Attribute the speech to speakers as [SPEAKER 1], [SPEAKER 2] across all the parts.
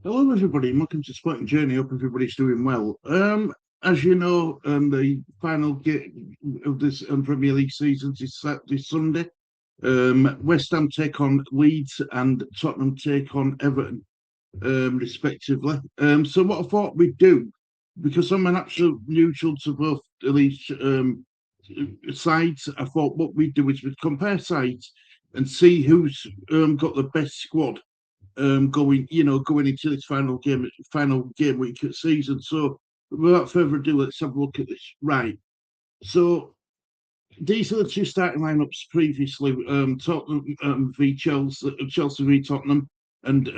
[SPEAKER 1] Hello, everybody, and welcome to Sporting Journey. Hope everybody's doing well. As you know, the final game of this Premier League season is set this Sunday. West Ham take on Leeds and Tottenham take on Everton, respectively. So what I thought we'd do, because I'm an absolute neutral to both of these sides, I thought what we'd do is we'd compare sides and see who's got the best squad going into this final game week of season. So without further ado, let's have a look at this. Right. So these are the two starting lineups previously: Tottenham v Chelsea, Chelsea v Tottenham, and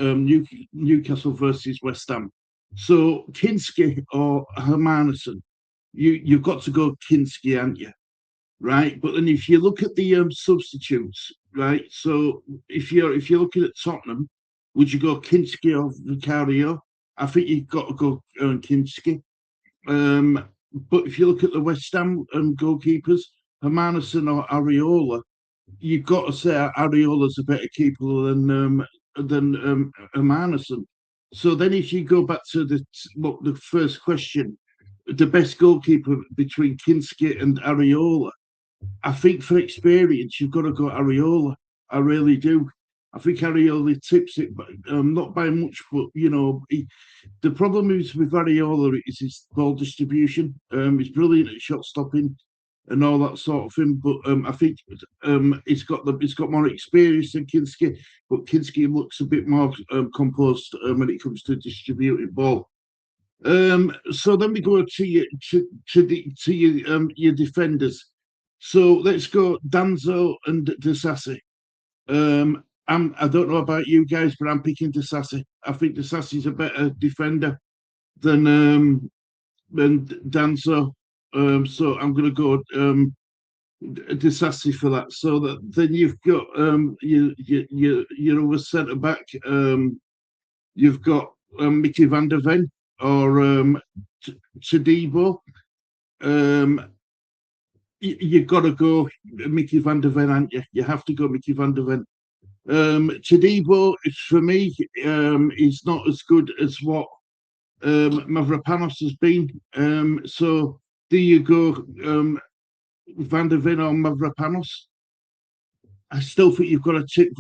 [SPEAKER 1] Newcastle versus West Ham. So Kinski or Hermanison, you've got to go Kinski, haven't you? Right. But then if you look at the substitutes, right? So if you're looking at Tottenham, would you go Kinski or Vicario? I think you've got to go Kinski. But if you look at the West Ham goalkeepers, Hermanison or Areola, you've got to say Areola's a better keeper than Hermanison. So then, if you go back to the first question, the best goalkeeper between Kinski and Areola, I think for experience, you've got to go Areola. I really do. I think Areola tips it, but not by much. But the problem is with Areola is his ball distribution. He's brilliant at shot stopping and all that sort of thing. But I think it's got more experience than Kinski. But Kinski looks a bit more composed when it comes to distributing ball. So then we go to your defenders. So let's go Danzo and Disassi. I don't know about you guys, but I'm picking Disassi. I think Disassi's a better defender than Danzo. So I'm going to go Disassi for that. So that then you've got your other centre back. You've got Mickey van der Ven or Tadibo. Um, you've got to go Mickey van der Ven, aren't you? You have to go Mickey van der Ven. Tadibo, for me, is not as good as what Mavropanos has been. So do you go Van der Ven or Mavropanos? I still think you've got to tip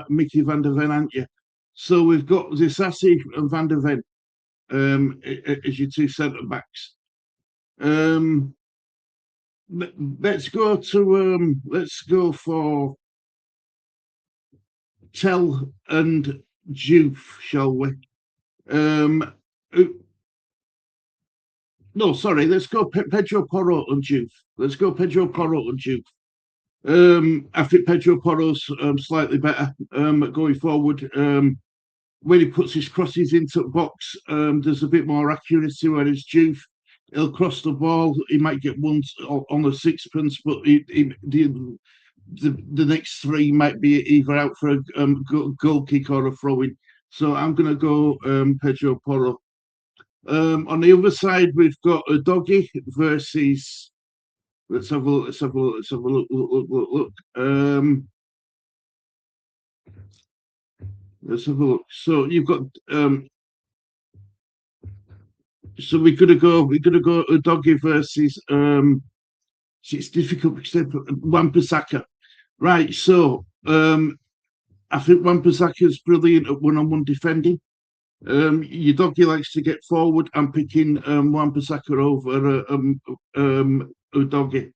[SPEAKER 1] Mickey van der Ven, aren't you? So we've got Zisassi and Van der Ven as your two centre backs. Um, let's go for Tell and Juve, shall we? Um, no, sorry, let's go Pedro Porro and Juve. Let's go Pedro Porro and Juve. I think Pedro Porro's slightly better going forward. When he puts his crosses into the box, there's a bit more accuracy. Whereas Juve, he'll cross the ball. He might get one on a sixpence, but the next three might be either out for a goal kick or a throw in. So I'm going to go Pedro Porro. On the other side, we've got a doggy versus. Let's have a look. Let's have a look. Let's have a look. Look. Let's have a look. So you've got. So we're gonna go a doggy versus. It's difficult because Wan-Bissaka. Right. So I think Wan-Bissaka is brilliant at one-on-one defending. Your doggy likes to get forward. I'm picking Wan-Bissaka over Udogie.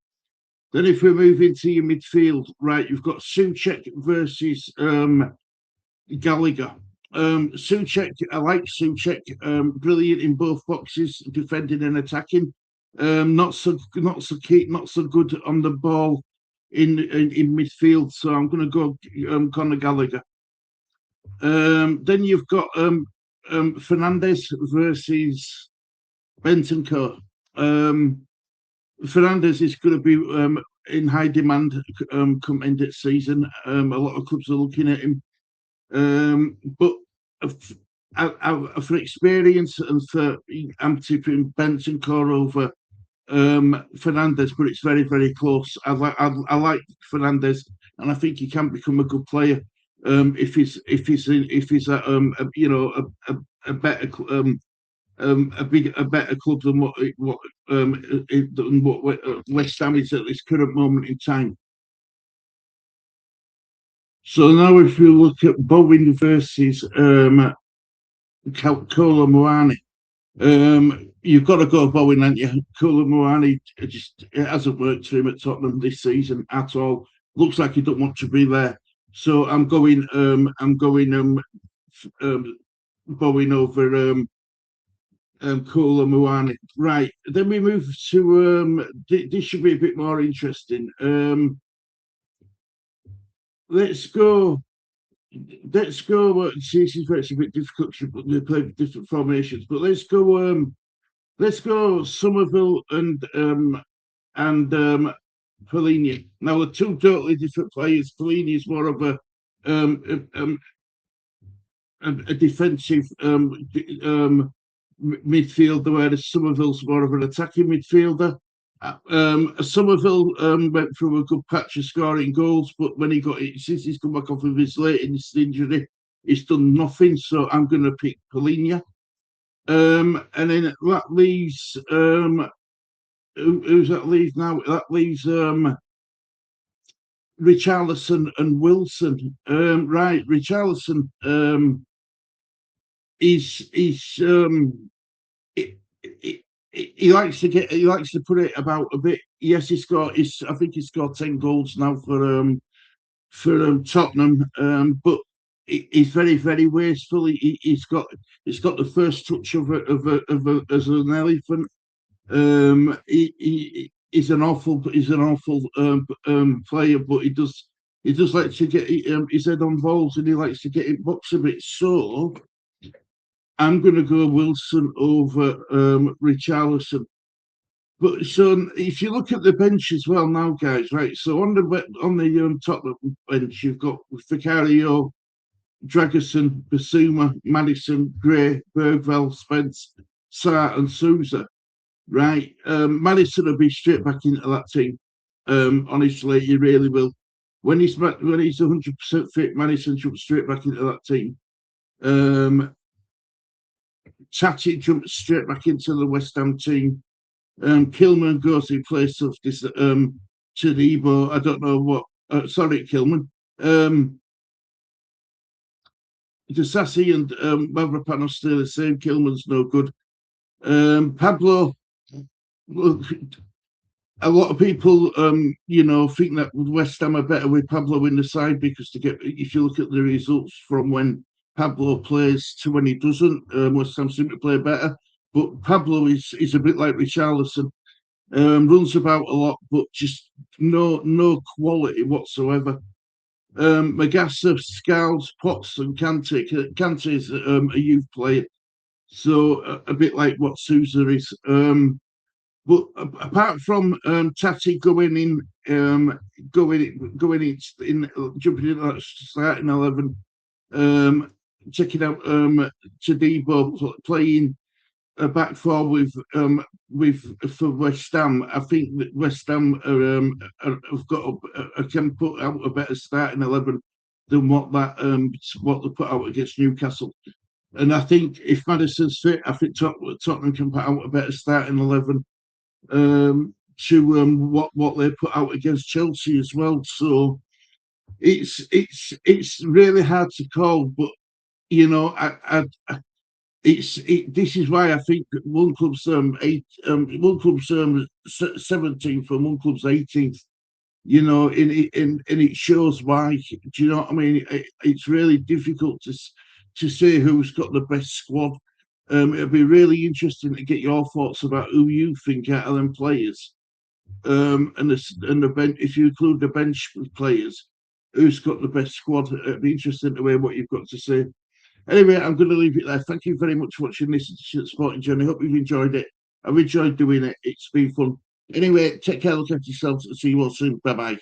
[SPEAKER 1] Then if we move into your midfield, right, you've got Souček versus Gallagher. Souček, I like Souček. Brilliant in both boxes, defending and attacking. Not so good on the ball in midfield. So I'm going to go Conor Gallagher. Then you've got Fernandez versus Bentancur. Fernandez is going to be in high demand come end of season. A lot of clubs are looking at him. But for experience and for I'm tipping Bentancur over Fernandez, but it's very, very close. I like Fernandez, and I think he can become a good player. if he's at you know a better a better club than what West Ham is at this current moment in time. So now, if you look at Bowen versus Kola Moani, you've got to go Bowen, haven't you? Kola Moani just it hasn't worked for him at Tottenham this season at all. Looks like he don't want to be there. So I'm going Bowen over Kola Moani. Right. Then we move to this should be a bit more interesting. Let's go. Let's go. See, this is where it's a bit difficult to play different formations, but let's go. Let's go. Somerville and Fellaini. Now, they're two totally different players. Fellaini is more of a defensive midfielder, whereas Somerville's more of an attacking midfielder. Somerville went through a good patch of scoring goals, but when he got it, since he's come back off of his latest injury, he's done nothing. So I'm going to pick Polinia. And then that leaves who's that leaves now? That leaves Richarlison and Wilson. Right, Richarlison is he likes to put it about a bit. Yes, I think he scored 10 goals now for Tottenham, but he's very wasteful. He's got the first touch as an elephant. He's an awful player, but he does like to get his head on balls, and he likes to get in box a bit. So I'm going to go Wilson over Richarlison. But so if you look at the bench as well now, guys, right? So on the top bench, you've got Vicario, Dragerson, Basuma, Madison, Gray, Bergvall, Spence, Sarr, and Souza. Right, Madison will be straight back into that team. Honestly, he really will. When he's 100% fit, Madison jumps straight back into that team. Tati jumps straight back into the West Ham team. Kilman goes in place of this Tadibo. I don't know what. Sorry, Kilman. Desassi and Mavropanos stay the same. Kilman's no good. Pablo. Look, a lot of people, think that West Ham are better with Pablo in the side because if you look at the results from when Pablo plays to when he doesn't, West Ham seem to play better. But Pablo is a bit like Richarlison, runs about a lot, but just no quality whatsoever. Magassa, Scales, Potts, and Kante. Kante is a youth player, so a bit like what Souza is. But apart from Tati going in, jumping in that starting 11, checking out Tadibo playing a back four with for West Ham. I think that West Ham have got can put out a better starting 11 than what they put out against Newcastle. And I think if Madison's fit, I think Tottenham can put out a better starting 11 to what they put out against Chelsea as well. So it's really hard to call, but this is why I think one club's 17th and one club's 18th. And it shows why. Do you know what I mean? It's really difficult to say who's got the best squad. It'll be really interesting to get your thoughts about who you think out of them players. And the bench, if you include the bench players, who's got the best squad? It'd be interesting to hear what you've got to say. Anyway, I'm going to leave it there. Thank you very much for watching this Sporting Journey. Hope you've enjoyed it. I've enjoyed doing it. It's been fun. Anyway, take care, look after yourselves, and see you all soon. Bye bye.